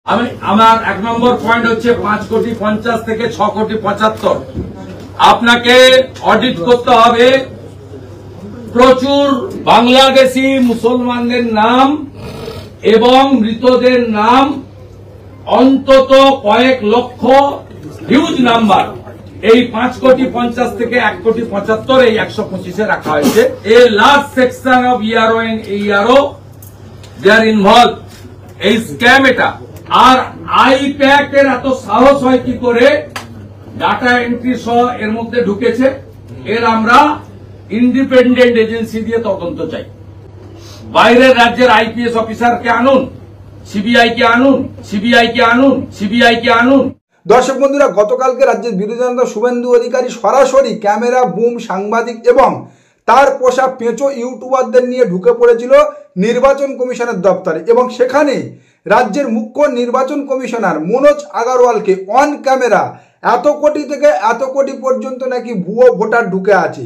আমার 1 নম্বর পয়েন্ট হচ্ছে 5,50,00,000 থেকে 6,75,00,000 আপনাকে অডিট করতে হবে। প্রচুর বাংলাদেশি মুসলমানদের নাম এবং মৃতদের নাম অন্তত কয়েক লক্ষ, হিউজ নাম্বার, এই 5,50,00,000 থেকে 1,75,00,000 এই 125-এ রাখা হয়েছে। A large section of ERO and ERO they are involve এই স্ক্যাম। এটা আর আইপ্যাক এর এত সাহস হয় কি করে ডাটা এন্ট্রি সহ এর মধ্যে ঢুকেছে? এর আমরা ইন্ডিপেন্ডেন্ট এজেন্সি দিয়ে তদন্ত চাই। বাইরের রাজ্যের IPS অফিসারকে আনুন, সিবিআই কে আনুন, সিবিআই কে আনুন, সিবিআই কে আনুন। দর্শক বন্ধুরা, গতকালকে রাজ্যের বিরোধী দলনেতা শুভেন্দু অধিকারী সরাসরি ক্যামেরা, বুম, সাংবাদিক এবং তার পোষা পেঁচো ইউটিউবারদের নিয়ে ঢুকে পড়েছিল নির্বাচন কমিশনের দপ্তরে এবং সেখানে রাজ্যের মুখ্য নির্বাচন কমিশনার মনোজ আগরওয়ালকে অন ক্যামেরা এত কোটি থেকে এত কোটি পর্যন্ত নাকি ভুয়ো ভোটার ঢুকে আছে।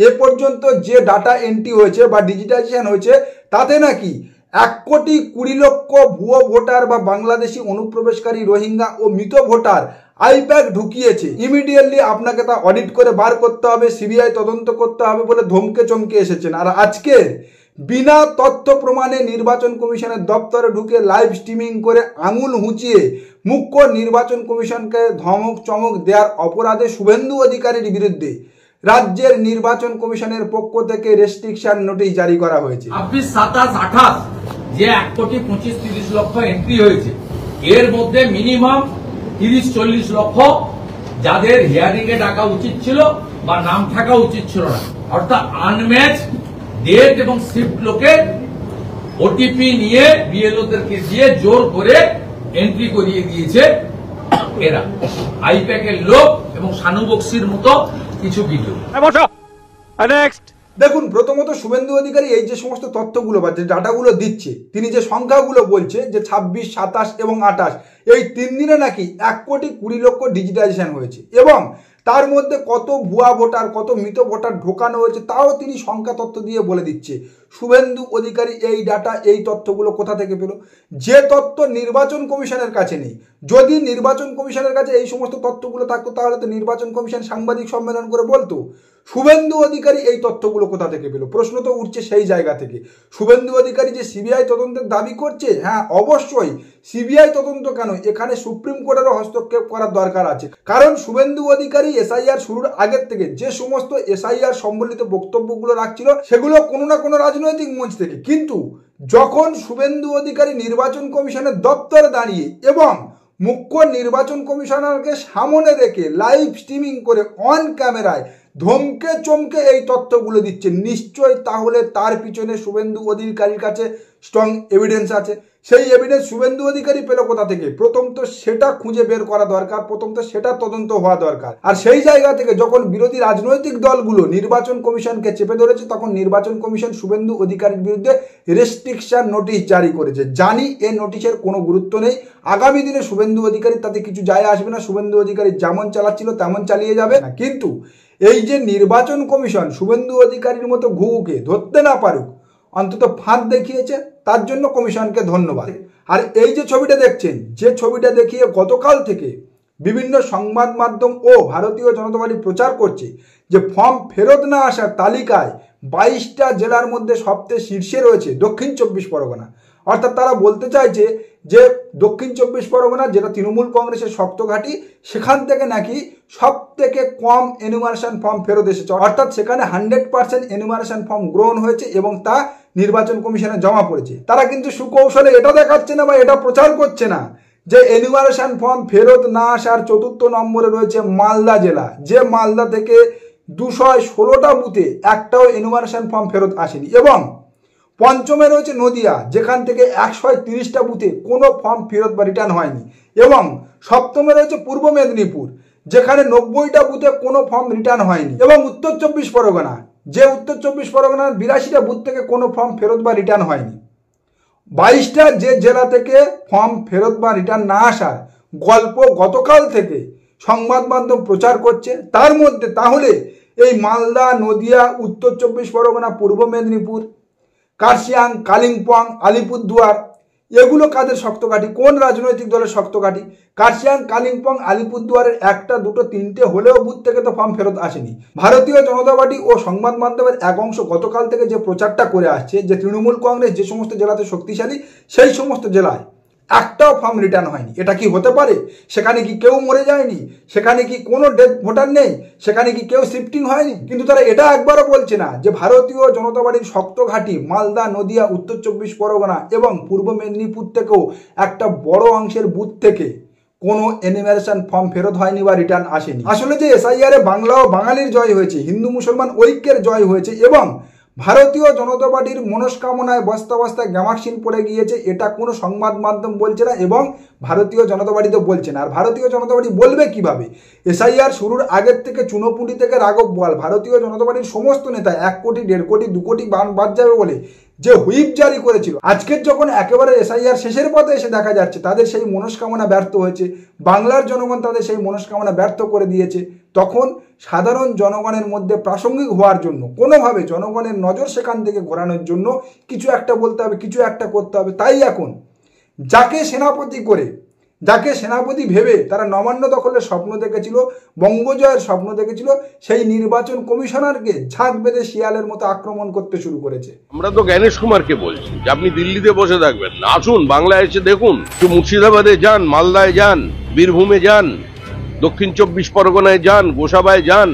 এ পর্যন্ত যে ডাটা এন্ট্রি হয়েছে বা ডিজিটাইজেশন হয়েছে তাতে নাকি 1,20,00,000 ভুয়ো ভোটার বা বাংলাদেশি অনুপ্রবেশকারী রোহিঙ্গা ও মৃত ভোটার আইপ্যাক ঢুকিয়েছে। ইমিডিয়েটলি আপনাকে তা অডিট করে বার করতে হবে, সিবিআই তদন্ত করতে হবে বলে ধমকে চমকে এসেছেন। আর আজকে বিনা তথ্য প্রমাণে নির্বাচন কমিশনের দপ্তরে ঢুকে লাইভ স্ট্রিমিং করে আঙুল হুঁচিয়ে মুখ্য নির্বাচন কমিশনকে ধমক চমক দেওয়ার অপরাধে শুভেন্দু অধিকারীর বিরুদ্ধে রাজ্যের নির্বাচন কমিশনের পক্ষ থেকে রেস্ট্রিকশন নোটিশ জারি করা হয়েছে। 26, 27, 28 যে 1,25,30 লক্ষ এন্ট্রি হয়েছে, এর মধ্যে মিনিমাম 30-40 লক্ষ যাদের হিয়ারিং এ ডাকা উচিত ছিল বা নাম থাকা উচিত ছিল না, অর্থাৎ আনম্যাচ ডেট এবং শিফট লোকের ওটিপি নিয়ে বিএলওদেরকে দিয়ে জোর করে এন্ট্রি করিয়ে দিয়েছে এরা। আইপ্যাকের লোক এবং শানু বক্সির মতো কিছু ভিডিও। দেখুন, প্রথমত শুভেন্দু অধিকারী এই যে সমস্ত তথ্যগুলো বা যে ডাটাগুলো দিচ্ছে, তিনি যে সংখ্যাগুলো বলছে যে 26, 27 এবং 28 এই 3 দিনে নাকি 1,20,00,000 ডিজিটাইজেশন হয়েছে এবং তার মধ্যে কত ভুয়া ভোটার, কত মৃত ভোটার ঢোকানো হয়েছে তাও তিনি সংখ্যা তথ্য দিয়ে বলে দিচ্ছে। শুভেন্দু অধিকারী এই ডাটা, এই তথ্যগুলো কোথা থেকে পেল? যে তথ্য নির্বাচন কমিশনের কাছে নেই। যদি নির্বাচন কমিশনের কাছে এই সমস্ত তথ্যগুলো থাকতো তাহলে তো নির্বাচন কমিশন সাংবাদিক সম্মেলন করে বলতো। শুভেন্দু অধিকারী এই তথ্যগুলো কোথা থেকে পেল? প্রশ্ন তো উঠছে সেই জায়গা থেকে। শুভেন্দু অধিকারী যে সিবিআই তদন্তের দাবি করছে, হ্যাঁ অবশ্যই সিবিআই তদন্ত কেন, এখানে সুপ্রিম কোর্টেরও হস্তক্ষেপ করার দরকার আছে। কারণ শুভেন্দু অধিকারী এসআইআর শুরুর আগের থেকে যে সমস্ত এসআইআর সম্বলিত বক্তব্যগুলো রাখছিল সেগুলো কোনো না কোনো রাজনৈতিক মঞ্চ থেকে, কিন্তু যখন শুভেন্দু অধিকারী নির্বাচন কমিশনের দপ্তরে দাঁড়িয়ে এবং মুখ্য নির্বাচন কমিশনারকে সামনে রেখে লাইভ স্ট্রিমিং করে অন ক্যামেরায় ধমকে চমকে এই তথ্যগুলো দিচ্ছে, নিশ্চয়ই তাহলে তার পিছনে শুভেন্দু অধিকারীর কাছে স্ট্রং এভিডেন্স আছে। সেই এভিডেন্স শুভেন্দু অধিকারী পেল কোথা থেকে? প্রথম তো সেটা খুঁজে বের করা দরকার, প্রথম তো সেটা তদন্ত হওয়া দরকার। আর সেই জায়গা থেকে যখন বিরোধী রাজনৈতিক দলগুলো নির্বাচন কমিশনকে চেপে ধরেছে তখন নির্বাচন কমিশন শুভেন্দু অধিকারীর বিরুদ্ধে রেস্ট্রিকশন নোটিশ জারি করেছে। জানি এই নোটিশের কোনো গুরুত্ব নেই, আগামী দিনে শুভেন্দু অধিকারী তাতে কিছু যায় আসবে না, শুভেন্দু অধিকারী যেমন চালাচ্ছিল তেমন চালিয়ে যাবে না। কিন্তু এই যে নির্বাচন কমিশন শুভেন্দু অধিকারীর মতো ঘুঘুকে ধরতে না পারুক, অন্তত ফাঁদ দেখিয়েছে, তার জন্য কমিশনকে ধন্যবাদ। আর এই যে ছবিটা দেখছেন, যে ছবিটা দেখিয়ে গতকাল থেকে বিভিন্ন সংবাদ মাধ্যম ও ভারতীয় জনতা পার্টি প্রচার করছে যে ফর্ম ফেরত না আসার তালিকায় 22টা জেলার মধ্যে সবচেয়ে শীর্ষে রয়েছে দক্ষিণ 24 পরগনা। অর্থাৎ তারা বলতে চাইছে যে দক্ষিণ 24 পরগনা, যেটা তৃণমূল কংগ্রেসের শক্ত ঘাঁটি, সেখান থেকে নাকি সব থেকে কম এনুমারেশন ফর্ম ফেরত এসেছে। অর্থাৎ সেখানে 100% এনুমারেশন ফর্ম গ্রহণ হয়েছে এবং তা নির্বাচন কমিশনে জমা পড়েছে। তারা কিন্তু সুকৌশলে এটা দেখাচ্ছে না বা এটা প্রচার করছে না যে এনুমারেশন ফর্ম ফেরত না আসার 4র্থ নম্বরে রয়েছে মালদা জেলা, যে মালদা থেকে 216টা বুথে একটাও এনুমারেশন ফর্ম ফেরত আসেনি, এবং পঞ্চমে রয়েছে নদিয়া, যেখান থেকে 130টা বুথে কোনো ফর্ম ফেরত বা রিটার্ন হয়নি, এবং সপ্তমে রয়েছে পূর্ব মেদিনীপুর, যেখানে 90টা বুথে কোনো ফর্ম রিটার্ন হয়নি, এবং উত্তর 24 পরগনা, যে উত্তর 24 পরগনার 82টা বুথ থেকে কোনো ফর্ম ফেরত বা রিটার্ন হয়নি। 22টা যে জেলা থেকে ফর্ম ফেরত বা রিটার্ন না আসার গল্প গতকাল থেকে সংবাদ মাধ্যম প্রচার করছে, তার মধ্যে তাহলে এই মালদা, নদিয়া, উত্তর 24 পরগনা, পূর্ব মেদিনীপুর, কার্শিয়াং, কালিম্পং, আলিপুরদুয়ার, এগুলো কাদের শক্ত ঘাঁটি? কোন রাজনৈতিক দলের শক্ত ঘাঁটি? কার্শিয়াং, কালিম্পং, আলিপুরদুয়ারের একটা দুটো তিনটে হলেও বুথ থেকে তো ফর্ম ফেরত আসেনি। ভারতীয় জনতা পার্টি ও সংবাদ মাধ্যমের এক অংশ গতকাল থেকে যে প্রচারটা করে আসছে যে তৃণমূল কংগ্রেস যে সমস্ত জেলাতে শক্তিশালী সেই সমস্ত জেলায় একটাও ফর্ম রিটার্ন হয়নি। এটা কি হতে পারে? সেখানে কি কেউ মরে যায়নি? সেখানে কি কোনো ডেথ ভোটার নেই? সেখানে কি কেউ শিফটিং হয়নি? কিন্তু তারা এটা একবারও বলছে না যে ভারতীয় জনতা পার্টির শক্ত ঘাঁটি মালদা, নদিয়া, উত্তর 24 পরগনা এবং পূর্ব মেদিনীপুর থেকেও একটা বড় অংশের বুথ থেকে কোনো এনিমেশন ফর্ম ফেরত হয়নি বা রিটার্ন আসেনি। আসলে যে এসআইআর এ বাংলা ও বাঙালির জয় হয়েছে, হিন্দু মুসলমান ঐক্যের জয় হয়েছে এবং ভারতীয় জনতা পার্টির মনস্কামনায় বস্তা বস্তায় গ্যামাক্সিন পড়ে গিয়েছে, এটা কোনো সংবাদ মাধ্যম বলছে না এবং ভারতীয় জনতা পার্টি তো বলছে না। আর ভারতীয় জনতা পার্টি বলবে কিভাবে? এসআইআর শুরুর আগের থেকে চুনোপুটি থেকে রাঘব বোয়াল ভারতীয় জনতা পার্টির সমস্ত নেতা 1 কোটি 1.5 কোটি 2 কোটি বাদ যাবে বলে যে হুইপ জারি করেছিল, আজকের যখন একেবারে এসআইআর শেষের পথে এসে দেখা যাচ্ছে তাদের সেই মনস্কামনা ব্যর্থ হয়েছে, বাংলার জনগণ তাদের সেই মনস্কামনা ব্যর্থ করে দিয়েছে, তখন সাধারণ জনগণের মধ্যে প্রাসঙ্গিক হওয়ার জন্য কোনোভাবে জনগণের নজর সেখান থেকে ঘোরানোর জন্য কিছু একটা বলতে হবে, কিছু একটা করতে হবে। তাই এখন যাকে সেনাপতি ভেবে তারা নবান্ন দখলের স্বপ্ন দেখেছিল, বঙ্গজয়ের স্বপ্ন দেখেছিল, সেই নির্বাচন কমিশনারকে ঝাঁক বেঁধে শিয়ালের মতো আক্রমণ করতে শুরু করেছে। আমরা তো জ্ঞানেশ কুমারকে বলছি যে আপনি দিল্লিতে বসে থাকবেন না, আসুন বাংলায় এসে দেখুন, একটু মুর্শিদাবাদে যান, মালদায় যান, বীরভূমে যান, দক্ষিণ 24 পরগনায় যান, গোসাবায় যান,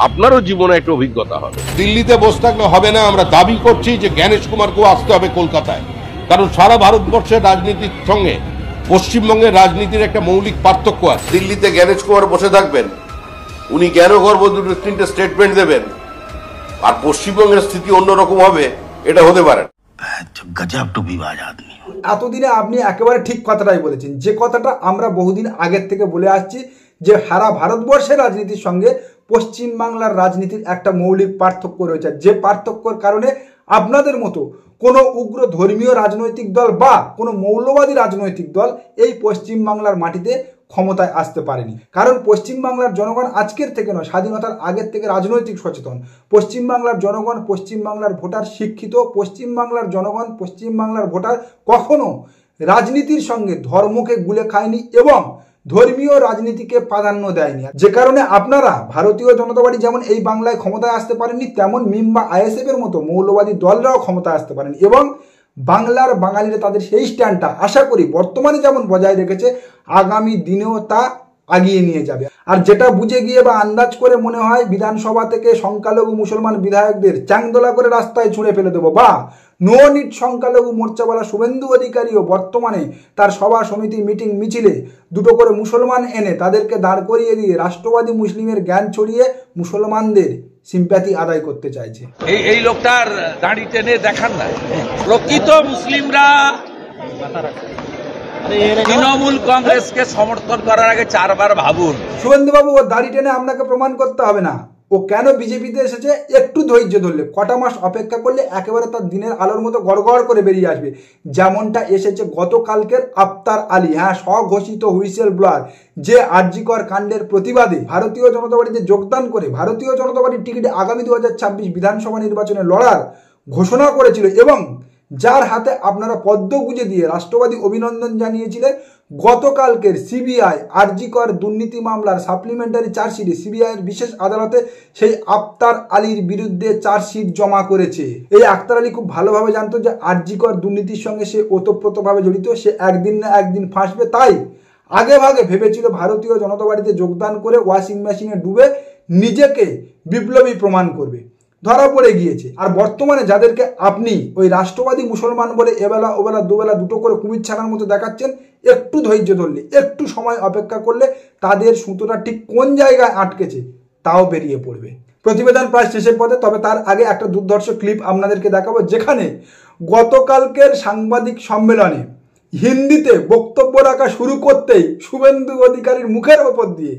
আপনারও জীবনে একটা অভিজ্ঞতা হবে। দিল্লিতে বসে থাকলে হবে না। আমরা দাবি করছি যে জ্ঞানেশ কুমারকেও আসতে হবে কলকাতায়, কারণ সারা ভারতবর্ষের রাজনীতির সঙ্গে পশ্চিমবঙ্গের রাজনীতির একটা মৌলিক পার্থক্য আছে। দিল্লিতে জ্ঞানেশ কুমার বসে থাকবেন, উনি জ্ঞান গর্ব 2-3টে স্টেটমেন্ট দেবেন, আর পশ্চিমবঙ্গের স্থিতি অন্যরকম হবে, এটা হতে পারে না। গজব টুপিবাজ আদমি। এতদিনে আপনি একেবারে ঠিক কথাটাই বলেছেন, যে কথাটা আমরা বহুদিন আগের থেকে বলে আসছি যে সারা ভারতবর্ষের রাজনীতির সঙ্গে পশ্চিমবাংলার রাজনীতির একটা মৌলিক পার্থক্য রয়েছে, যে পার্থক্যর কারণে আপনাদের মতো কোনো উগ্র ধর্মীয় রাজনৈতিক দল বা কোনো মৌলবাদী রাজনৈতিক দল এই পশ্চিমবাংলার মাটিতে ক্ষমতায় আসতে পারেনি। কারণ পশ্চিমবাংলার জনগণ আজকের থেকে নয়, স্বাধীনতার আগের থেকে রাজনৈতিক সচেতন। পশ্চিমবাংলার জনগণ, পশ্চিমবাংলার ভোটার শিক্ষিত। পশ্চিমবাংলার জনগণ, পশ্চিমবাংলার ভোটার কখনো রাজনীতির সঙ্গে ধর্মকে গুলে খায়নি এবং ধর্মীয় রাজনীতিকে প্রাধান্য দেয়নি। যে কারণে আপনারা ভারতীয় জনতা পার্টি যেমন এই বাংলায় ক্ষমতায় আসতে পারেননি, তেমন মিম বা আইএসএফ এর মতো মৌলবাদী দলরাও ক্ষমতায় আসতে পারেনি এবং বাংলার বাঙালিরা তাদের সেই স্ট্যান্ডটা আশা করি বর্তমানে যেমন বজায় রেখেছে, আগামী দিনেও তা আগিয়ে নিয়ে যাবে। আর যেটা বুঝে গিয়ে বা আন্দাজ করে মনে হয় বিধানসভা থেকে সংখ্যালঘু মুসলমান বিধায়কদের চ্যাংদোলা করে রাস্তায় ছুঁড়ে ফেলে দেবো, বা নো নিট সংখ্যালঘু মোর্চাওয়ালা শুভেন্দু অধিকারীও বর্তমানে তার সভা সমিতি মিটিং মিছিলে 2টো করে মুসলমান এনে তাদেরকে দাঁড় করিয়ে দিয়ে রাষ্ট্রবাদী মুসলিমের জ্ঞান ছড়িয়ে মুসলমানদের সিম্প্যাথি আদায় করতে চাইছে। এই লোকটার দাঁড়ি টেনে দেখান না, প্রকৃত মুসলিমরা তৃণমূল কংগ্রেসকে সমর্থন করার আগে 4 বার ভাবুন। শুভেন্দুবাবু, ও দাড়ি টেনে আপনাকে প্রমাণ করতে হবে না ও কেন বিজেপিতে এসেছে। একটু ধৈর্য ধরলে, কটা মাস অপেক্ষা করলে একেবারে তার দিনের আলোর মতো গড়গড় করে বেরিয়ে আসবে, যেমনটা এসেছে গতকালকের আফতার আলী, হ্যাঁ, স্বঘোষিত হুইসেল ব্লোয়ার, যে আরজিকর কাণ্ডের প্রতিবাদে ভারতীয় জনতা পার্টিতে যোগদান করে ভারতীয় জনতা পার্টির টিকিটে আগামী 2026 বিধানসভা নির্বাচনে লড়ার ঘোষণা করেছিল এবং যার হাতে আপনারা পদ্ম গুঁজে দিয়ে রাষ্ট্রবাদী অভিনন্দন জানিয়েছিলেন। গতকালকের সিবিআই আরজিকর দুর্নীতি মামলার সাপ্লিমেন্টারি চার্জশিটে সিবিআইয়ের বিশেষ আদালতে সেই আফতার আলীর বিরুদ্ধে চার্জশিট জমা করেছে। এই আফতার আলী খুব ভালোভাবে জানতো যে আরজিকর দুর্নীতির সঙ্গে সে ওতপ্রোতভাবে জড়িত, সে একদিন না একদিন ফাঁসবে। তাই আগে ভাগে ভেবেছিল ভারতীয় জনতা পার্টিতে যোগদান করে ওয়াশিং মেশিনে ডুবে নিজেকে বিপ্লবী প্রমাণ করবে। ধরা পড়ে গিয়েছে। আর বর্তমানে যাদেরকে আপনি ওই রাষ্ট্রবাদী মুসলমান বলে এবেলা ওবেলা দুবেলা 2টো করে কুমির ছানার মতো দেখাচ্ছেন, একটু ধৈর্য ধরলে, একটু সময় অপেক্ষা করলে তাদের সুতোটা ঠিক কোন জায়গায় আটকেছে তাও বেরিয়ে পড়বে। প্রতিবেদন প্রায় শেষের পথে, তবে তার আগে একটা দুর্ধর্ষ ক্লিপ আপনাদেরকে দেখাবো, যেখানে গতকালকের সাংবাদিক সম্মেলনে হিন্দিতে বক্তব্য রাখা শুরু করতেই শুভেন্দু অধিকারীর মুখের ওপর দিয়ে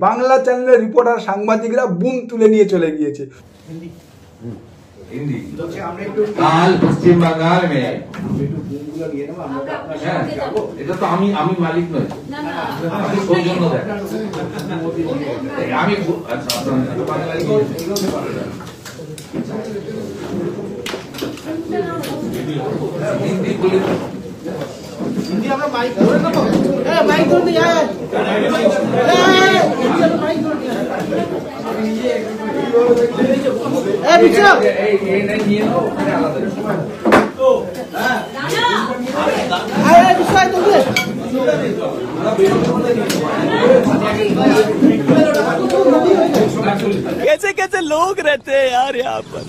বাংলা চ্যানেলের রিপোর্টার সাংবাদিকরা বুম তুলে নিয়ে চলে গিয়েছে। কাল পশ্চিম বাংলার মে এটা তো আমি মালিক নই, আমি সৌজন্য দেখ আমি হিন্দি বলে कैसे कैसे लोग रहते हैं यार यहाँ पर।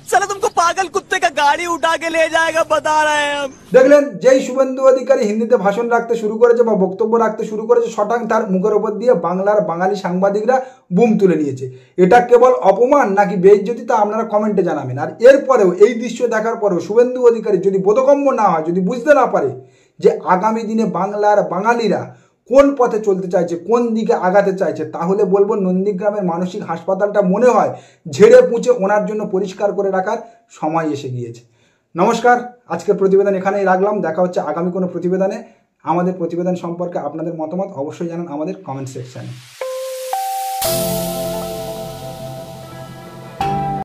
साला तुमको पागल कुत्ते का गाड़ी उठा के ले जाएगा बता रहे हैं हम। দেখলেন যেই শুভেন্দু অধিকারী হিন্দিতে ভাষণ রাখতে শুরু করেছে বা বক্তব্য রাখতে শুরু করেছে, শটাং তার মুখের ওপর দিয়ে বাংলার বাঙালি সাংবাদিকরা বুম তুলে নিয়েছে। এটা কেবল অপমান নাকি বেইজ্জতি তা আপনারা কমেন্টে জানাবেন। আর এরপরেও এই দৃশ্য দেখার পরেও শুভেন্দু অধিকারী যদি বোধগম্য না হয়, যদি বুঝতে না পারে যে আগামী দিনে বাংলার বাঙালিরা কোন পথে চলতে চাইছে, কোন দিকে আগাতে চাইছে, তাহলে বলবো নন্দীগ্রামের মানসিক হাসপাতালটা মনে হয় ঝেড়ে পুঁচে ওনার জন্য পরিষ্কার করে রাখার সময় এসে গিয়েছে। নমস্কার, আজকের প্রতিবেদন এখানেই রাখলাম। দেখা হচ্ছে আগামী কোনো প্রতিবেদনে। আমাদের প্রতিবেদন সম্পর্কে আপনাদের মতামত অবশ্যই জানান আমাদের কমেন্ট সেকশনে।